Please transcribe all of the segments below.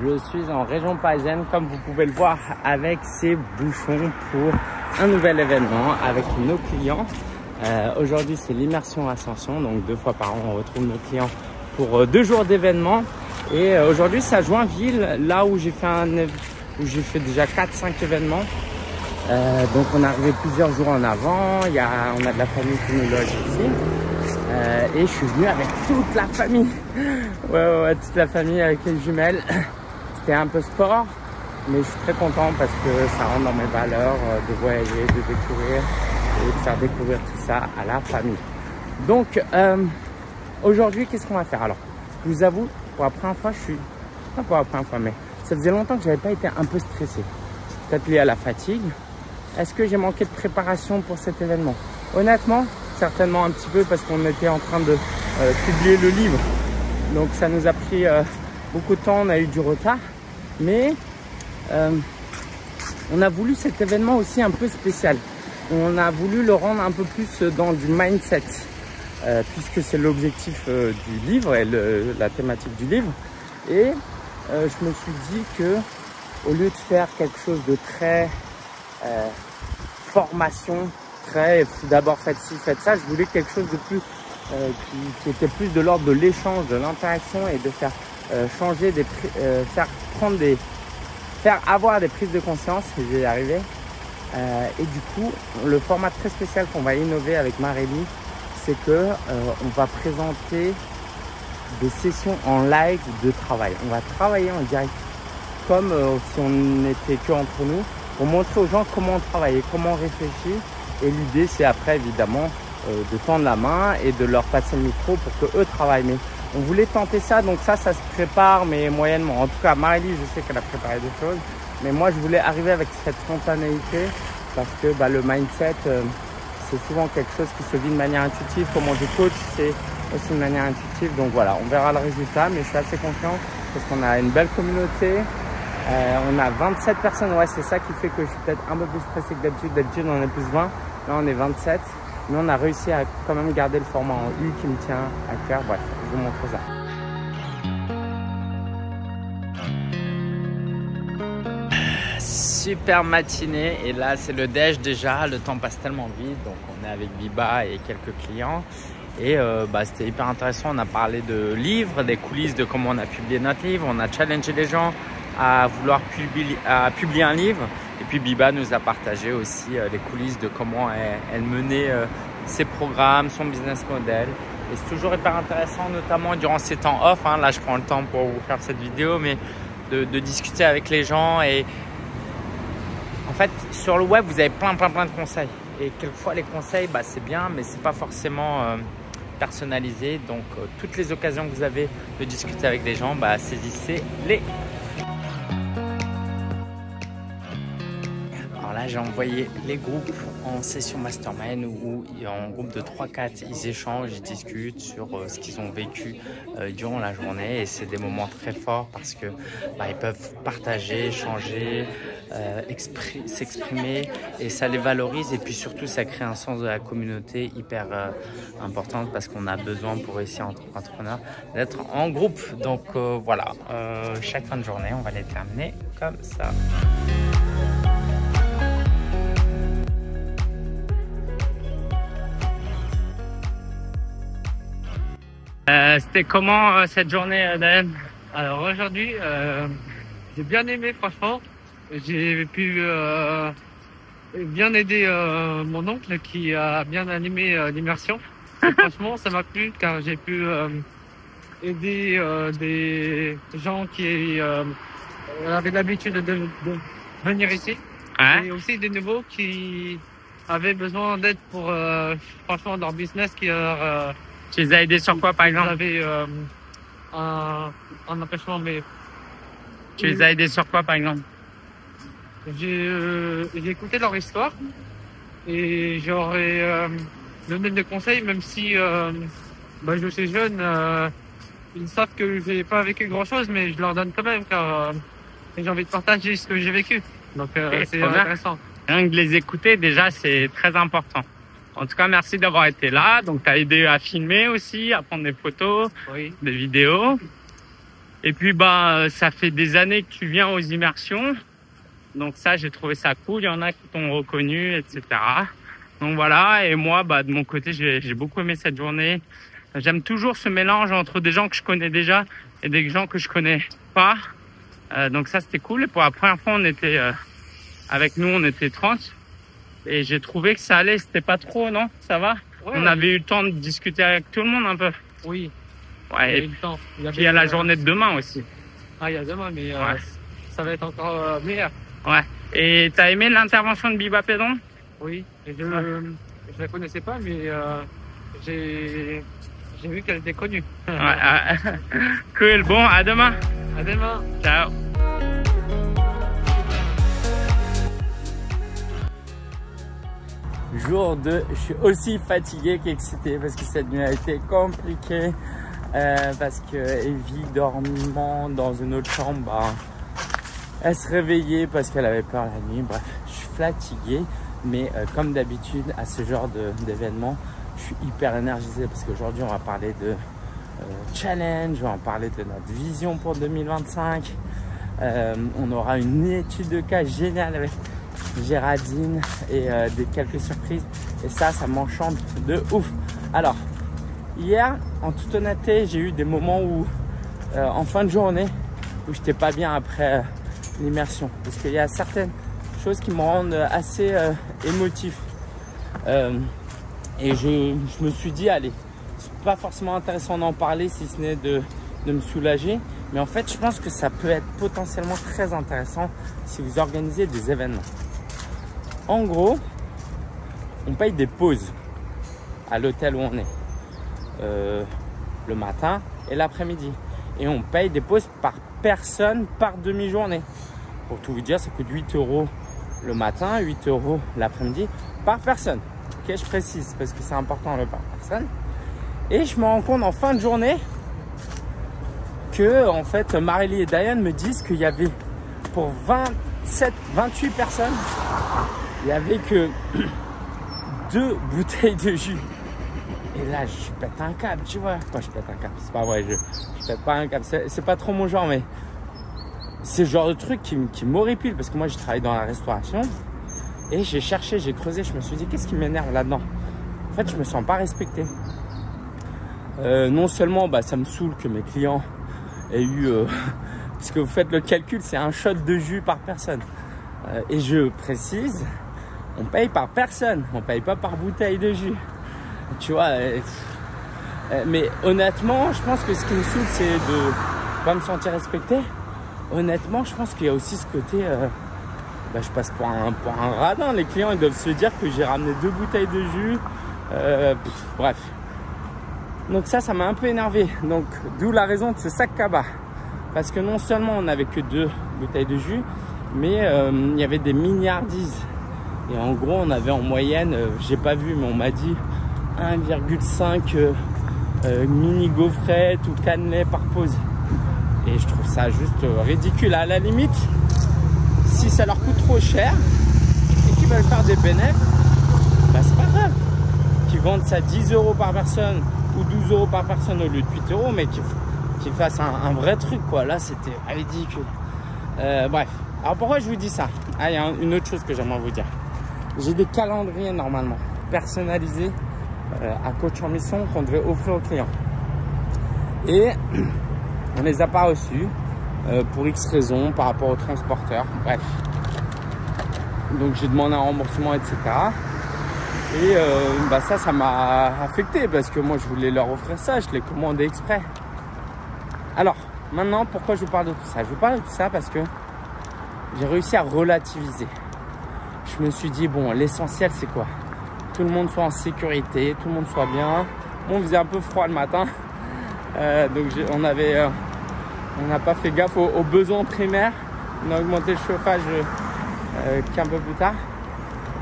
Je suis en région parisienne, comme vous pouvez le voir, avec ces bouchons pour un nouvel événement avec nos clients. Aujourd'hui, c'est l'immersion Ascension, donc 2 fois par an, on retrouve nos clients pour 2 jours d'événement. Et aujourd'hui, c'est à Joinville, là où j'ai fait déjà 4-5 événements. Donc, on est arrivé plusieurs jours en avant. On a de la famille qui nous loge ici. Et je suis venu avec toute la famille. Ouais, toute la famille avec les jumelles. C'était un peu sport, mais je suis très content parce que ça rentre dans mes valeurs de voyager, de découvrir et de faire découvrir tout ça à la famille. Donc, aujourd'hui, qu'est-ce qu'on va faire? Alors, je vous avoue, pour la première fois, pas pour la première fois, mais ça faisait longtemps que j'avais pas été un peu stressé. C'est peut-être lié à la fatigue. Est-ce que j'ai manqué de préparation pour cet événement? Honnêtement, certainement un petit peu parce qu'on était en train de publier le livre. Donc, ça nous a pris beaucoup de temps, on a eu du retard. Mais on a voulu cet événement aussi un peu spécial. On a voulu le rendre un peu plus dans du mindset. Puisque c'est l'objectif du livre et la thématique du livre. Et je me suis dit que au lieu de faire quelque chose de très formation, très d'abord faites ci, faites ça, je voulais quelque chose de plus qui était plus de l'ordre de l'échange, de l'interaction et de faire changer faire avoir des prises de conscience. Je vais y arriver. Et du coup, le format très spécial qu'on va innover avec Marélie, c'est que on va présenter des sessions en live de travail. On va travailler en direct comme si on n'était que entre nous pour montrer aux gens comment on travaille, comment on réfléchit. Et l'idée, c'est après, évidemment, de tendre la main et de leur passer le micro pour qu'eux travaillent. Mais on voulait tenter ça, donc ça se prépare, mais moyennement. En tout cas, Marélie, je sais qu'elle a préparé des choses. Mais moi, je voulais arriver avec cette spontanéité parce que le mindset, c'est souvent quelque chose qui se vit de manière intuitive. Comme on dit coach, c'est aussi de manière intuitive. Donc voilà, on verra le résultat, mais je suis assez confiant parce qu'on a une belle communauté. On a 27 personnes. Ouais, c'est ça qui fait que je suis peut-être un peu plus stressé que d'habitude. D'habitude, on est plus 20. Là, on est 27. Mais on a réussi à quand même garder le format en U qui me tient à cœur. Bref, je vous montre ça. Super matinée et là c'est le déj déjà, le temps passe tellement vite, donc on est avec Biba et quelques clients et c'était hyper intéressant. On a parlé de livres, des coulisses de comment on a publié notre livre, on a challengé les gens à vouloir publier un livre et puis Biba nous a partagé aussi les coulisses de comment elle menait ses programmes, son business model. Et c'est toujours hyper intéressant, notamment durant ces temps off, hein. Là je prends le temps pour vous faire cette vidéo, mais de discuter avec les gens. Et en fait, sur le web, vous avez plein de conseils. Et quelquefois, les conseils, c'est bien, mais c'est pas forcément personnalisé. Donc, toutes les occasions que vous avez de discuter avec les gens, saisissez-les. Alors là, j'ai envoyé les groupes en session mastermind où en groupe de 3-4, ils échangent, ils discutent sur ce qu'ils ont vécu durant la journée. Et c'est des moments très forts parce que ils peuvent partager, échanger, s'exprimer et ça les valorise. Et puis surtout, ça crée un sens de la communauté hyper important parce qu'on a besoin pour réussir en tant qu'entrepreneur d'être en groupe. Donc voilà, chaque fin de journée, on va les terminer comme ça. C'était comment cette journée, Dan? Alors aujourd'hui, j'ai bien aimé franchement. J'ai pu bien aider mon oncle qui a bien animé l'immersion. Franchement, ça m'a plu car j'ai pu aider des gens qui avaient l'habitude de venir ici. Ouais. Et aussi des nouveaux qui avaient besoin d'aide pour franchement leur business qui leur... Tu les as aidés sur quoi, par exemple? J'avais un empêchement, mais... Tu les as aidés sur quoi, par exemple? J'ai écouté leur histoire et j'aurais donné des conseils, même si je suis jeune. Ils savent que j'ai pas vécu grand-chose, mais je leur donne quand même car j'ai envie de partager ce que j'ai vécu. Donc c'est intéressant. Rien que de les écouter, déjà, c'est très important. En tout cas, merci d'avoir été là. Donc, tu as aidé à filmer aussi, à prendre des photos, oui, des vidéos. Et puis bah ça fait des années que tu viens aux immersions. Donc ça, j'ai trouvé ça cool. Il y en a qui t'ont reconnu, etc. Donc voilà. Et moi, bah de mon côté, j'ai beaucoup aimé cette journée. J'aime toujours ce mélange entre des gens que je connais déjà et des gens que je connais pas. Donc ça, c'était cool. Et pour la première fois, on était avec nous, on était 30. Et j'ai trouvé que ça allait. C'était pas trop, non? Ça va? Ouais, on avait eu le temps de discuter avec tout le monde un peu. Oui. Ouais. Il y a eu le temps. Il y a la journée de demain aussi. Ah, il y a demain, mais ça va être encore meilleur. Ouais. Et t'as aimé l'intervention de Biba Pédon? Oui. Et je la connaissais pas, mais j'ai vu qu'elle était connue. Ouais. Cool. Bon, à demain. À demain. Ciao. Jour 2, je suis aussi fatigué qu'excité parce que cette nuit a été compliquée. Parce que Evie, dormant dans une autre chambre, bah, elle se réveillait parce qu'elle avait peur la nuit. Bref, je suis fatigué, mais comme d'habitude à ce genre d'événement, je suis hyper énergisé parce qu'aujourd'hui on va parler de challenge, on va parler de notre vision pour 2025. On aura une étude de cas géniale avec Géraldine et quelques surprises. Et ça m'enchante de ouf. Alors, hier, en toute honnêteté, j'ai eu des moments où, en fin de journée, où j'étais pas bien après l'immersion. Parce qu'il y a certaines choses qui me rendent assez émotif. Et je me suis dit, allez, c'est pas forcément intéressant d'en parler si ce n'est de me soulager. Mais en fait, je pense que ça peut être potentiellement très intéressant si vous organisez des événements. En gros, on paye des pauses à l'hôtel où on est. Le matin et l'après-midi. Et on paye des pauses par personne par demi-journée. Pour tout vous dire, ça coûte 8 € le matin, 8 € l'après-midi par personne. Ok, je précise parce que c'est important le par personne. Et je me rends compte en fin de journée que en fait Marélie et Diane me disent qu'il y avait pour 28 personnes, il n'y avait que 2 bouteilles de jus. Et là, je pète un câble, tu vois. Enfin, je pète un câble, c'est pas vrai, je pète pas un câble. C'est pas trop mon genre, mais c'est le genre de truc qui m'horripile parce que moi, je travaille dans la restauration et j'ai cherché, j'ai creusé, je me suis dit, qu'est-ce qui m'énerve là-dedans? En fait, je me sens pas respecté. Non seulement, bah, ça me saoule que mes clients aient eu... parce que vous faites le calcul, c'est un shot de jus par personne. Et je précise, on paye par personne, on paye pas par bouteille de jus. Tu vois, mais honnêtement, je pense que ce qui me saoule, c'est de pas me sentir respecté. Honnêtement, je pense qu'il y a aussi ce côté, bah, je passe pour un radin. Les clients, ils doivent se dire que j'ai ramené 2 bouteilles de jus. Bref. Donc ça m'a un peu énervé. Donc, d'où la raison de ce sac cabas. Parce que non seulement on n'avait que 2 bouteilles de jus, mais il y avait des milliardises. Et en gros, on avait en moyenne, j'ai pas vu, mais on m'a dit 1,5 mini gaufrettes ou cannelés par pause. Et je trouve ça juste ridicule. À la limite, si ça leur coûte trop cher et qu'ils veulent faire des bénéfices, bah c'est pas grave. Qu'ils vendent ça 10 € par personne ou 12 € par personne au lieu de 8 €, mais qu'ils fassent un vrai truc, quoi. Là, c'était ridicule. Bref. Alors pourquoi je vous dis ça? Ah, il y a une autre chose que j'aimerais vous dire. J'ai des calendriers normalement personnalisés à Coach en Mission qu'on devait offrir aux clients. Et on les a pas reçus pour X raisons par rapport aux transporteurs. Bref. Donc j'ai demandé un remboursement, etc. Et bah ça m'a affecté parce que moi je voulais leur offrir ça, je l'ai commandé exprès. Alors maintenant, pourquoi je vous parle de tout ça? Je vous parle de tout ça parce que j'ai réussi à relativiser. Je me suis dit, bon, l'essentiel c'est quoi? Tout le monde soit en sécurité, tout le monde soit bien. On faisait un peu froid le matin, donc on n'a pas fait gaffe aux besoins primaires. On a augmenté le chauffage qu'un peu plus tard.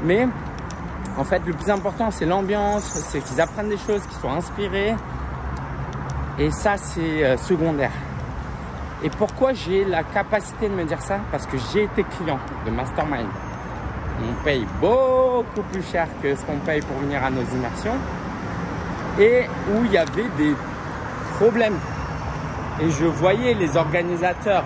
Mais en fait, le plus important, c'est l'ambiance, c'est qu'ils apprennent des choses, qu'ils soient inspirés. Et ça, c'est secondaire. Et pourquoi j'ai la capacité de me dire ça? Parce que j'ai été client de Mastermind. On paye beaucoup plus cher que ce qu'on paye pour venir à nos immersions. Et où il y avait des problèmes. Et je voyais les organisateurs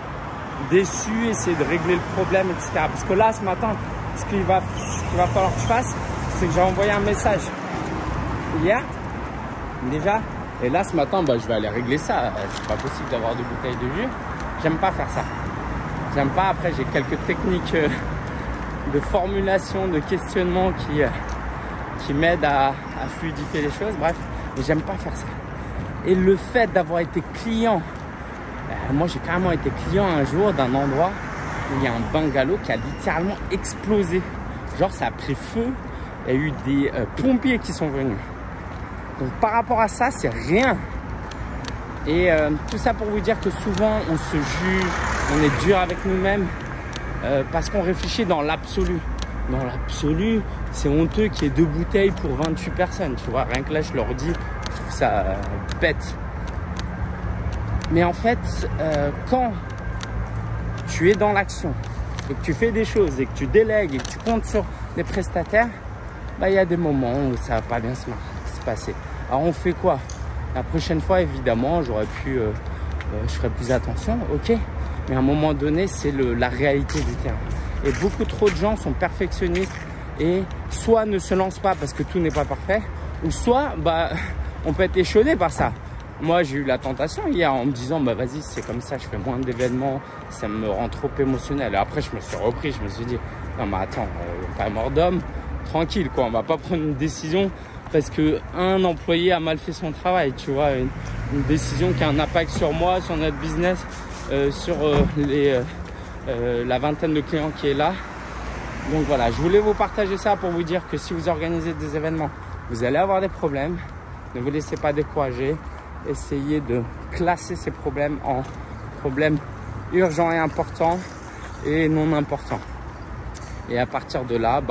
déçus, essayer de régler le problème, etc. Parce que là, ce matin, ce qu'il va falloir que je fasse, c'est que j'ai envoyé un message hier, déjà. Et là, ce matin, je vais aller régler ça. C'est pas possible d'avoir deux bouteilles de jus. J'aime pas faire ça. J'aime pas. Après, j'ai quelques techniques de formulation, de questionnement qui m'aident à fluidifier les choses. Bref, mais j'aime pas faire ça. Et le fait d'avoir été client, moi j'ai carrément été client un jour d'un endroit où il y a un bungalow qui a littéralement explosé. Genre ça a pris feu, il y a eu des pompiers qui sont venus. Donc par rapport à ça, c'est rien. Et tout ça pour vous dire que souvent on se juge, on est dur avec nous-mêmes parce qu'on réfléchit dans l'absolu. Dans l'absolu, c'est honteux qu'il y ait 2 bouteilles pour 28 personnes. Tu vois, rien que là je leur dis, je trouve ça bête. Mais en fait, quand tu es dans l'action et que tu fais des choses et que tu délègues et que tu comptes sur des prestataires, il y a des moments où ça va pas bien se passer. Alors on fait quoi? La prochaine fois, évidemment, j'aurais pu, je ferai plus attention, ok. Mais à un moment donné, c'est la réalité du terrain. Et beaucoup trop de gens sont perfectionnistes et soit ne se lancent pas parce que tout n'est pas parfait, ou soit on peut être échaudé par ça. Moi, j'ai eu la tentation hier en me disant, vas-y, c'est comme ça, je fais moins d'événements, ça me rend trop émotionnel. Et après, je me suis repris, je me suis dit, non mais attends, pas mort d'homme, tranquille quoi, on va pas prendre une décision parce qu'un employé a mal fait son travail, tu vois, une décision qui a un impact sur moi, sur notre business, sur la vingtaine de clients qui est là. Donc voilà, je voulais vous partager ça pour vous dire que si vous organisez des événements, vous allez avoir des problèmes. Ne vous laissez pas décourager. Essayez de classer ces problèmes en problèmes urgents et importants et non importants. Et à partir de là,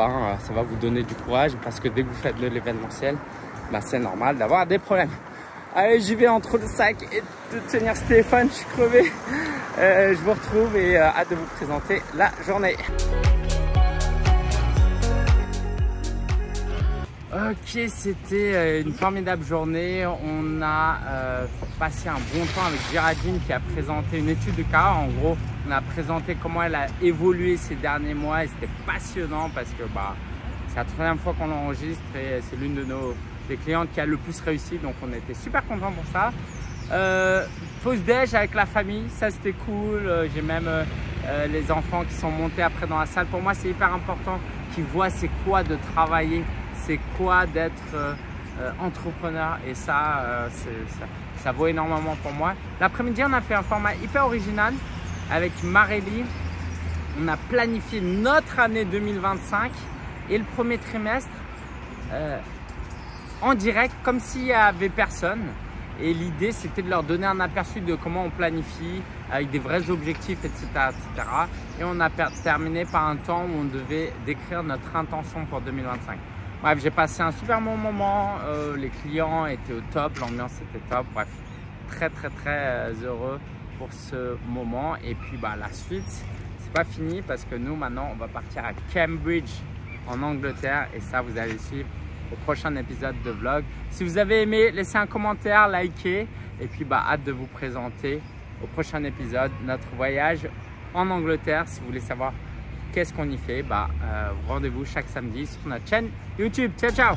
ça va vous donner du courage parce que dès que vous faites de l'événementiel, c'est normal d'avoir des problèmes. Allez, j'y vais entre le sac et de tenir ce téléphone, je suis crevé. Je vous retrouve et hâte de vous présenter la journée. Ok, c'était une formidable journée. On a passé un bon temps avec Géraldine qui a présenté une étude de cas. En gros, on a présenté comment elle a évolué ces derniers mois et c'était passionnant parce que c'est la 3e fois qu'on l'enregistre et c'est l'une de des clientes qui a le plus réussi. Donc, on était super contents pour ça. Pause déj avec la famille, ça c'était cool. J'ai même les enfants qui sont montés après dans la salle. Pour moi, c'est hyper important qu'ils voient c'est quoi de travailler. C'est quoi d'être entrepreneur et ça vaut énormément pour moi. L'après-midi, on a fait un format hyper original avec Marélie. On a planifié notre année 2025 et le premier trimestre en direct comme s'il n'y avait personne. Et l'idée, c'était de leur donner un aperçu de comment on planifie avec des vrais objectifs, etc. etc. Et on a terminé par un temps où on devait décrire notre intention pour 2025. Bref, j'ai passé un super bon moment, les clients étaient au top, l'ambiance était top, bref, très heureux pour ce moment. Et puis la suite, c'est pas fini parce que nous maintenant on va partir à Cambridge en Angleterre et ça vous allez suivre au prochain épisode de vlog. Si vous avez aimé, laissez un commentaire, likez et puis hâte de vous présenter au prochain épisode notre voyage en Angleterre. Si vous voulez savoir qu'est-ce qu'on y fait, rendez-vous chaque samedi sur notre chaîne YouTube. Ciao, ciao!